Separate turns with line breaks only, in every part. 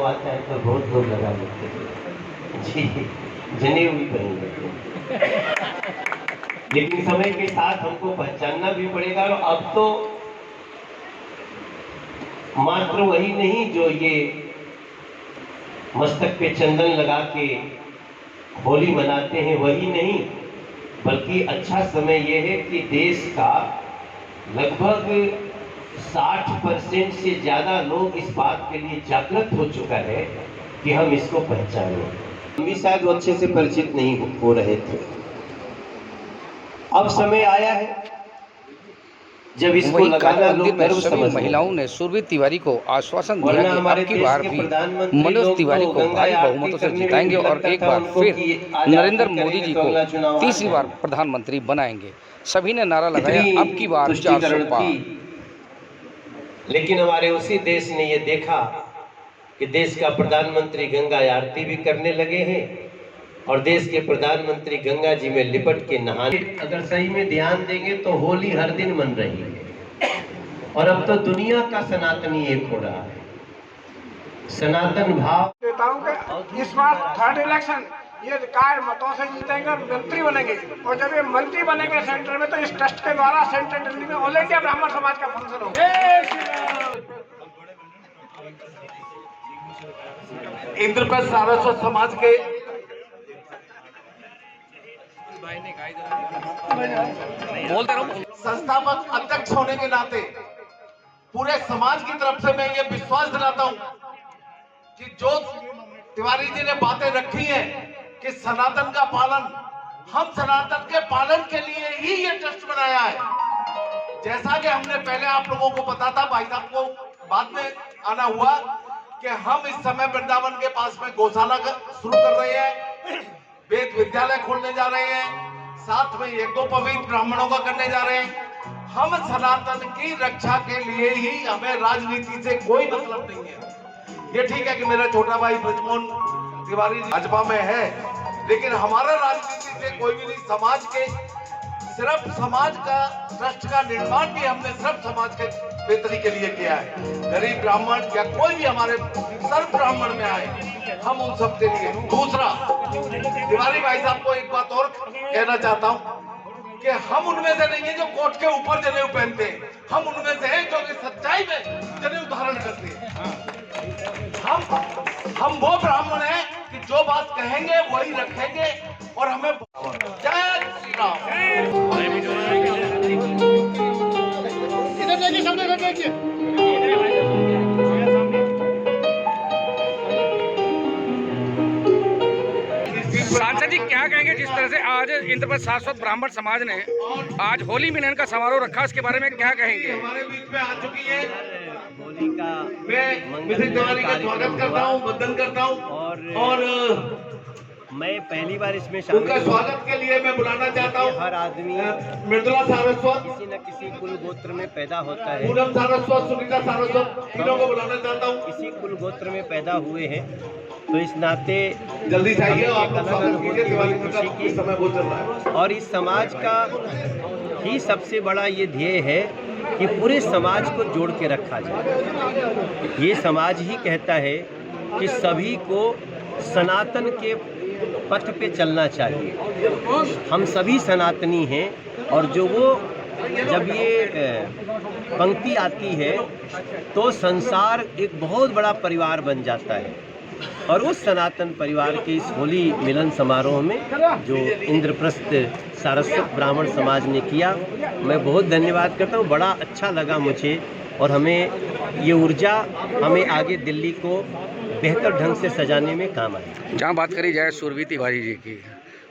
चुनाव आता है तो बहुत लोग लगा लेते हैं जी, जनेऊ भी पहन लेते हैं। लेकिन समय के साथ हमको पहचानना भी पड़ेगा। और अब तो मात्र वही नहीं जो ये मस्तक पे चंदन लगा के होली मनाते हैं, वही नहीं, बल्कि अच्छा समय यह है कि देश का लगभग 60% से ज्यादा लोग इस बात के लिए जागृत हो चुका है कि हम इसको पहचानें। हम भी शायद वो अच्छे से परिचित नहीं हो रहे थे। अब समय आया है जब इसको लगाना लोग गर्व समझ।
महिलाओं ने सुरभि तिवारी को आश्वासन दिया कि अब की बार भी मनोज तिवारी को भारी बहुमतों से जिताएंगे और एक बार फिर नरेंद्र मोदी जी को तीसरी बार प्रधानमंत्री बनाएंगे। सभी ने नारा लगाया, अब की बार 400 पार।
लेकिन हमारे उसी देश ने ये देखा कि देश का प्रधानमंत्री गंगा आरती भी करने लगे हैं और देश के प्रधानमंत्री गंगा जी में लिपट के नहाने। अगर सही में ध्यान देंगे तो होली हर दिन मन रही है और अब तो दुनिया का सनातनी एक हो रहा है। सनातन भाव
नेताओं के इस बार थर्ड इलेक्शन ये काय मतों से जीतेंगे और मंत्री बनेंगे। और जब ये मंत्री बनेंगे सेंटर में, तो इस ट्रस्ट के द्वारा सेंट्रल दिल्ली में ऑल इंडिया ब्राह्मण समाज का फंक्शन होगा।
इंद्रप्रस्थ सारस्वत समाज के संस्थापक अध्यक्ष होने के नाते पूरे समाज की तरफ से मैं ये विश्वास दिलाता हूं कि जो तिवारी जी ने बातें रखी हैं कि सनातन का पालन, हम सनातन के पालन के लिए ही ये ट्रस्ट बनाया है। जैसा कि हमने पहले आप लोगों को पता था, भाई साहब को बाद में आना हुआ कि हम इस समय वृंदावन के पास में गौशाला शुरू कर रहे हैं, वेद विद्यालय खोलने जा रहे हैं, साथ में यज्ञोपवीत ब्राह्मणों का करने जा रहे हैं। हम सनातन की रक्षा के लिए ही, हमें राजनीति से कोई मतलब नहीं है। ये ठीक है कि मेरा छोटा भाई ब्रजमोहन तिवारी भाजपा में है, लेकिन हमारा राजनीति से कोई भी नहीं। समाज के सिर्फ समाज का ट्रस्ट का निर्माण भी हमने सिर्फ समाज के बेहतरी के लिए किया है। गरीब ब्राह्मण या कोई भी हमारे सर्व ब्राह्मण में आए, हम उन सब के लिए। दूसरा, तिवारी भाई साहब को एक बात और कहना चाहता हूं कि हम उनमें से नहीं है जो कोट के ऊपर जनेऊ पहनते हैं, हम उनमें से हैं जो कि सच्चाई में जनेऊ धारण करते हैं। हम वो ब्राह्मण हैं कि जो बात कहेंगे वही रखेंगे और हमें। जय श्री राम। इधर देखिए, सामने इधर देखिए।
सांसद जी क्या कहेंगे जिस तरह से आज इंद्रप्रस्थ सारस्वत ब्राह्मण समाज ने आज होली मिलन का समारोह रखा, इसके बारे में क्या कहेंगे?
हमारे बीच में आ चुकी है होली का, मैं मिसेस तिवारी का स्वागत करता हूँ, वंदन करता हूँ और
मैं पहली बार इसमें शामिल।
उनका स्वागत के लिए मैं बुलाना चाहता हूँ।
हर आदमी
मृदुला सारस्वत
किसी न किसी कुल गोत्र में पैदा होता है।
पूनम सारस्वत, सुनीता सारस्वत, तीनों को बुलाना चाहता हूँ।
किसी कुल गोत्र में पैदा हुए हैं, तो इस नाते
जल्दी से आइए, आप
अलग
स्वागत
अलग
कीजिए। दिवाली का इस समय बहुत चल रहा है
और इस समाज का ही सबसे बड़ा ये ध्येय है कि पूरे समाज को जोड़ के रखा जाए। ये समाज ही कहता है कि सभी को सनातन के पथ पे चलना चाहिए। हम सभी सनातनी हैं और जो वो जब ये पंक्ति आती है तो संसार एक बहुत बड़ा परिवार बन जाता है। और उस सनातन परिवार के इस होली मिलन समारोह में जो इंद्रप्रस्थ सारस्वत ब्राह्मण समाज ने किया, मैं बहुत धन्यवाद करता हूँ। बड़ा अच्छा लगा मुझे और हमें ये ऊर्जा हमें आगे दिल्ली को बेहतर ढंग से सजाने में काम आए।
जहाँ बात करी जाए सुरभि तिवारी जी की,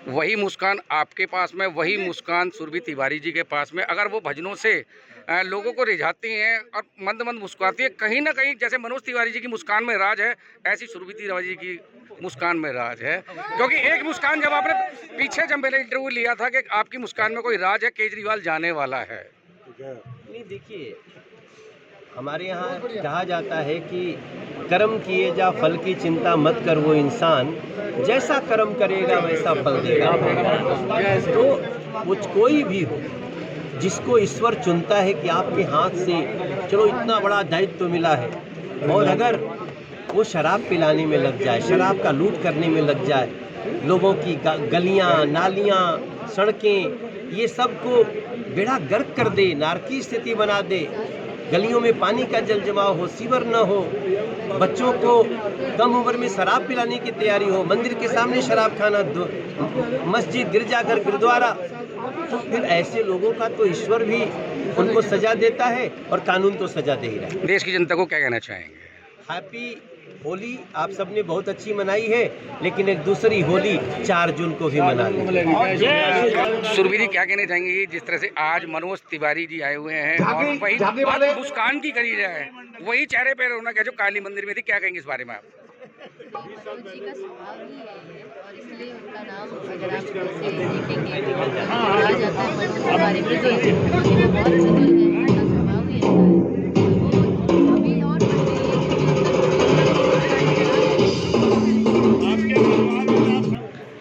वही मुस्कान आपके पास में, वही मुस्कान सुरभि तिवारी जी के पास में। अगर वो भजनों से लोगों को रिझाती हैं और मंद मंद मुस्कुराती है, कहीं ना कहीं जैसे मनोज तिवारी जी की मुस्कान में राज है, ऐसी सुरभि तिवारी जी की मुस्कान में राज है। क्योंकि एक मुस्कान जब आपने पीछे जब मैंने इंटरव्यू लिया था कि आपकी मुस्कान में कोई राज है, केजरीवाल जाने वाला है।
नहीं, देखिए, हमारे यहाँ कहा जाता है कि कर्म किए जा फल की चिंता मत कर, वो इंसान जैसा कर्म करेगा वैसा फल देगा। तो वो कोई भी हो जिसको ईश्वर चुनता है कि आपके हाथ से चलो इतना बड़ा दायित्व मिला है, और अगर वो शराब पिलाने में लग जाए, शराब का लूट करने में लग जाए, लोगों की गलियां, नालियां, सड़कें, ये सब को बेड़ा गर्क कर दे, नारकी स्थिति बना दे, गलियों में पानी का जल जमाव हो, सीवर न हो, बच्चों को कम उम्र में शराब पिलाने की तैयारी हो, मंदिर के सामने शराब खाना, मस्जिद, गिरजाघर, गुरुद्वारा, तो फिर ऐसे लोगों का तो ईश्वर भी उनको सजा देता है और कानून तो सजा दे ही रहा है।
देश की जनता को क्या कहना चाहेंगे?
हैप्पी होली आप सबने बहुत अच्छी मनाई है, लेकिन एक दूसरी होली 4 जून को भी मना लें।
सुरभि जी क्या कहना चाहेंगे जिस तरह से आज मनोज तिवारी जी आए हुए हैं और वही बात मुस्कान की करी जाए, वही चेहरे पे रौनक है जो काली मंदिर में थी, क्या कहेंगे इस बारे में आप?
मनोज जी का स्वभाव ही है और इसलिए उनका नाम अगर आप ऐसे देखेंगे आ जाता है मनोज तिवारी के लिए, वो बहुत सरल है, उनका स्वभाव ही ऐसा है। वो अभी और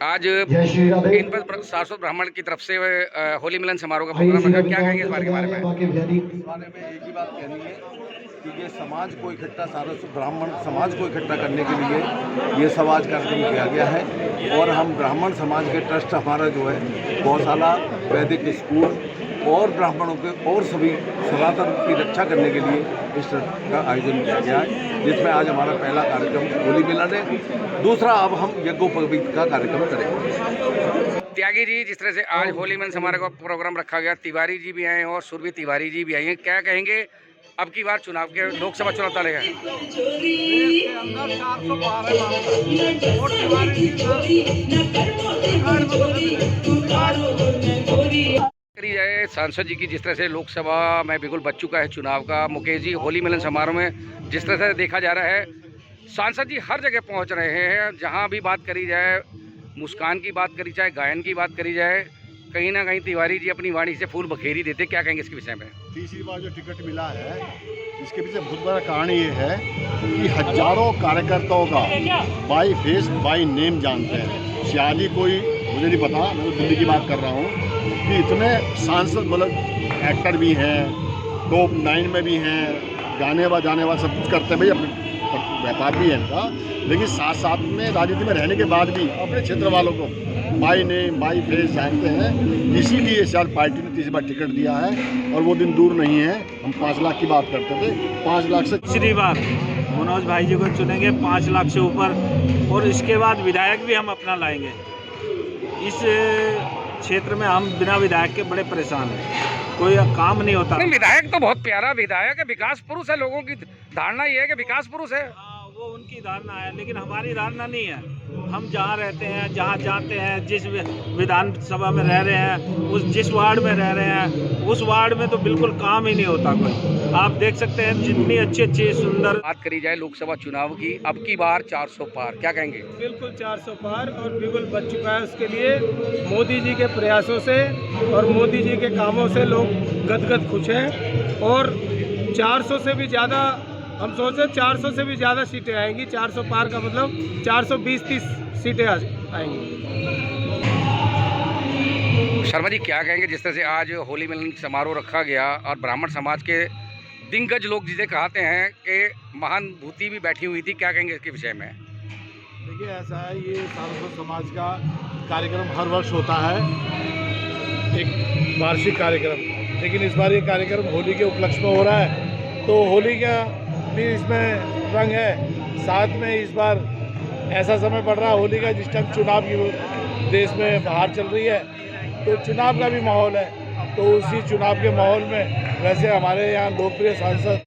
आज इन पर सारस्वत ब्राह्मण की तरफ से होली मिलन समारोह का प्रोग्राम रखा, क्या कहेंगे इस बारे में?
इस बारे में एक ही बात कहनी है कि ये समाज को इकट्ठा, सारस्वत ब्राह्मण समाज को इकट्ठा करने के लिए ये समाज कार्यक्रम किया गया है और हम ब्राह्मण समाज के ट्रस्ट हमारा जो है गौशाला, वैदिक स्कूल और ब्राह्मणों के और सभी सनातन की रक्षा करने के लिए इस ट्रस्ट का आयोजन किया गया है, जिसमें आज हमारा पहला कार्यक्रम होली मिलन है। दूसरा अब हम यज्ञोपवीत का कार्यक्रम करेंगे।
त्यागी जी, जिस तरह से आज होली मिलन समारोह का प्रोग्राम रखा गया, तिवारी जी भी आए और सुरभि तिवारी जी भी आई हैं, क्या कहेंगे अब की बार चुनाव के लोकसभा चुनाव तलेगा? करी जाए सांसद जी की, जिस तरह से लोकसभा में बिल्कुल बच चुका है चुनाव का, मुकेश जी होली मिलन समारोह में जिस तरह से देखा जा रहा है सांसद जी हर जगह पहुंच रहे हैं, जहां भी बात करी जाए, मुस्कान की बात करी जाए, गायन की बात करी जाए, कहीं ना कहीं तिवारी जी अपनी वाणी से फूल बखेरी देते, क्या कहेंगे इसके विषय में?
तीसरी बार जो टिकट मिला है इसके पीछे बहुत बड़ा कारण ये है कि हजारों कार्यकर्ताओं का बाई फेस बाई नेम जानते हैं। सियाली कोई मुझे नहीं पता, मैं तो दिल्ली की बात कर रहा हूँ कि इतने सांसद मतलब एक्टर भी हैं, टॉप 9 में भी हैं, गाने बजाने वाले सब कुछ करते हैं, भाई अपने व्यापार भी है इनका, लेकिन साथ साथ में राजनीति में रहने के बाद भी अपने क्षेत्र वालों को बाई नेम बाई फेस जानते हैं। इसीलिए शायद पार्टी ने तीसरी बार टिकट दिया है और वो दिन दूर नहीं है। हम 5 लाख की बात करते थे, 5 लाख से
तीसरी बार मनोज भाई जी को चुनेंगे 5 लाख से ऊपर, और इसके बाद विधायक भी हम अपना लाएंगे। इस क्षेत्र में हम बिना विधायक के बड़े परेशान हैं, कोई काम नहीं होता।
नहीं, विधायक तो बहुत प्यारा विधायक है, विकास पुरुष है, लोगों की धारणा ये है कि विकास पुरुष है।
वो उनकी धारणा है, लेकिन हमारी धारणा नहीं है। हम जहाँ रहते हैं, जहाँ जाते हैं, जिस विधानसभा में रह रहे हैं, जिस वार्ड में रह रहे हैं, उस वार्ड में तो बिल्कुल काम ही नहीं होता कोई। आप देख सकते हैं जितनी अच्छी सुंदर
बात करी जाए लोकसभा चुनाव की, अब की बार 400 पार, क्या कहेंगे?
बिल्कुल 400 पार और बिल्कुल बच चुका है। उसके लिए मोदी जी के प्रयासों से और मोदी जी के कामों से लोग गदगद खुश हैं और 400 से भी ज़्यादा हम सोचते 400 से भी ज़्यादा सीटें आएंगी। 400 पार का मतलब 420-30 सीटें आएंगी।
शर्मा जी क्या कहेंगे जिस तरह से आज होली मिलन समारोह रखा गया और ब्राह्मण समाज के दिग्गज लोग जिसे कहते हैं कि महानुभूति भी बैठी हुई थी, क्या कहेंगे इसके विषय में?
देखिए ऐसा है, ये सारस्वत समाज का कार्यक्रम हर वर्ष होता है, एक वार्षिक कार्यक्रम, लेकिन इस बार ये कार्यक्रम होली के उपलक्ष्य में हो रहा है, तो होली का भी इसमें रंग है। साथ में इस बार ऐसा समय पड़ रहा है होली का जिस टाइम चुनाव की देश में बाहर चल रही है, तो चुनाव का भी माहौल है। तो उसी चुनाव के माहौल में वैसे हमारे यहाँ लोकप्रिय सांसद